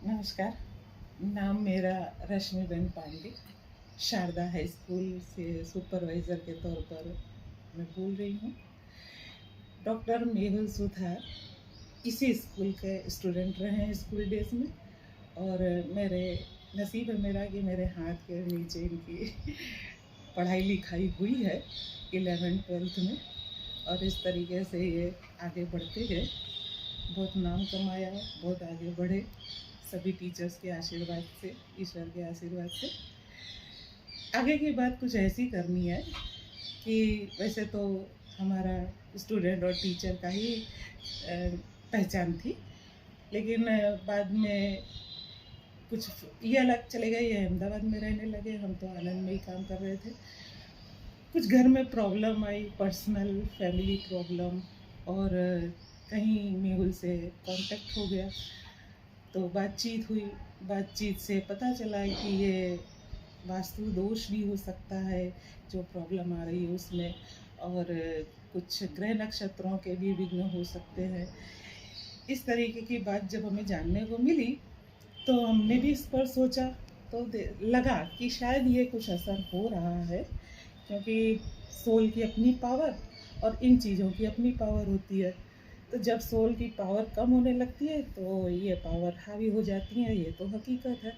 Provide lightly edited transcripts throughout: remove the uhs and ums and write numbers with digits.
नमस्कार। नाम मेरा रश्मिबेन पांडे, शारदा हाई स्कूल से सुपरवाइज़र के तौर पर मैं बोल रही हूँ। डॉक्टर मेहुल सुथार इसी स्कूल के स्टूडेंट रहे हैं स्कूल डेज में, और मेरे नसीब है मेरा कि मेरे हाथ के नीचे इनकी पढ़ाई लिखाई हुई है 11th-12th में, और इस तरीके से ये आगे बढ़ते गए, बहुत नाम कमाया, बहुत आगे बढ़े सभी टीचर्स के आशीर्वाद से, ईश्वर के आशीर्वाद से। आगे की बात कुछ ऐसी करनी है कि वैसे तो हमारा स्टूडेंट और टीचर का ही पहचान थी, लेकिन बाद में कुछ ये अलग चले गए, ये अहमदाबाद में रहने लगे, हम तो आनंद में ही काम कर रहे थे। कुछ घर में प्रॉब्लम आई, पर्सनल फैमिली प्रॉब्लम, और कहीं मेहुल से कांटेक्ट हो गया, तो बातचीत हुई। बातचीत से पता चला कि ये वास्तु दोष भी हो सकता है जो प्रॉब्लम आ रही है उसमें, और कुछ ग्रह नक्षत्रों के भी विघ्न हो सकते हैं। इस तरीके की बात जब हमें जानने को मिली तो हमने भी इस पर सोचा, तो लगा कि शायद ये कुछ असर हो रहा है, क्योंकि सोल की अपनी पावर और इन चीज़ों की अपनी पावर होती है। तो जब सोल की पावर कम होने लगती है तो ये पावर हावी हो जाती है, ये तो हकीकत है।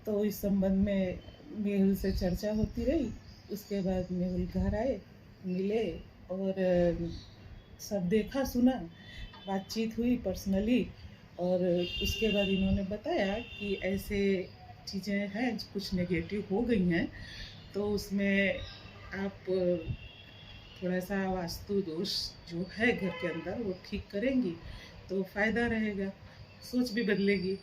तो इस संबंध में मेहुल से चर्चा होती रही। उसके बाद मेहुल घर आए, मिले, और सब देखा सुना, बातचीत हुई पर्सनली, और उसके बाद इन्होंने बताया कि ऐसे चीज़ें हैं, कुछ नेगेटिव हो गई हैं, तो उसमें आप थोड़ा सा वास्तु दोष जो है घर के अंदर वो ठीक करेंगी तो फ़ायदा रहेगा, सोच भी बदलेगी।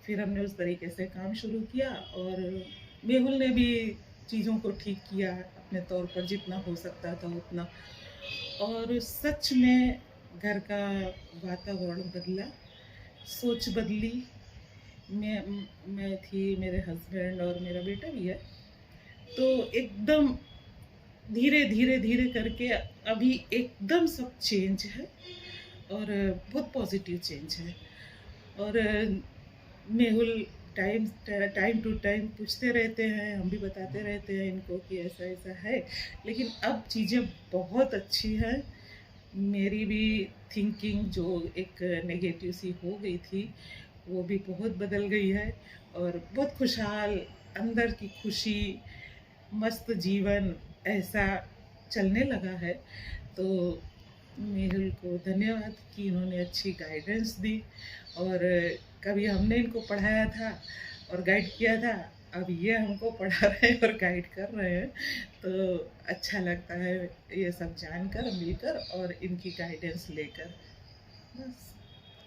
फिर हमने उस तरीके से काम शुरू किया, और मेहुल ने भी चीज़ों को ठीक किया अपने तौर पर, जितना हो सकता था उतना, और सच में घर का वातावरण बदला, सोच बदली। मैं थी, मेरे हस्बैंड और मेरा बेटा भी है, तो एकदम धीरे धीरे धीरे करके अभी एकदम सब चेंज है, और बहुत पॉजिटिव चेंज है। और मेहुल टाइम टू टाइम पूछते रहते हैं, हम भी बताते रहते हैं इनको कि ऐसा ऐसा है, लेकिन अब चीज़ें बहुत अच्छी हैं। मेरी भी थिंकिंग जो एक नेगेटिव सी हो गई थी वो भी बहुत बदल गई है, और बहुत खुशहाल, अंदर की खुशी, मस्त जीवन ऐसा चलने लगा है। तो मेहुल को धन्यवाद कि इन्होंने अच्छी गाइडेंस दी, और कभी हमने इनको पढ़ाया था और गाइड किया था, अब ये हमको पढ़ा रहे हैं और गाइड कर रहे हैं, तो अच्छा लगता है ये सब जानकर, मिलकर और इनकी गाइडेंस लेकर। बस।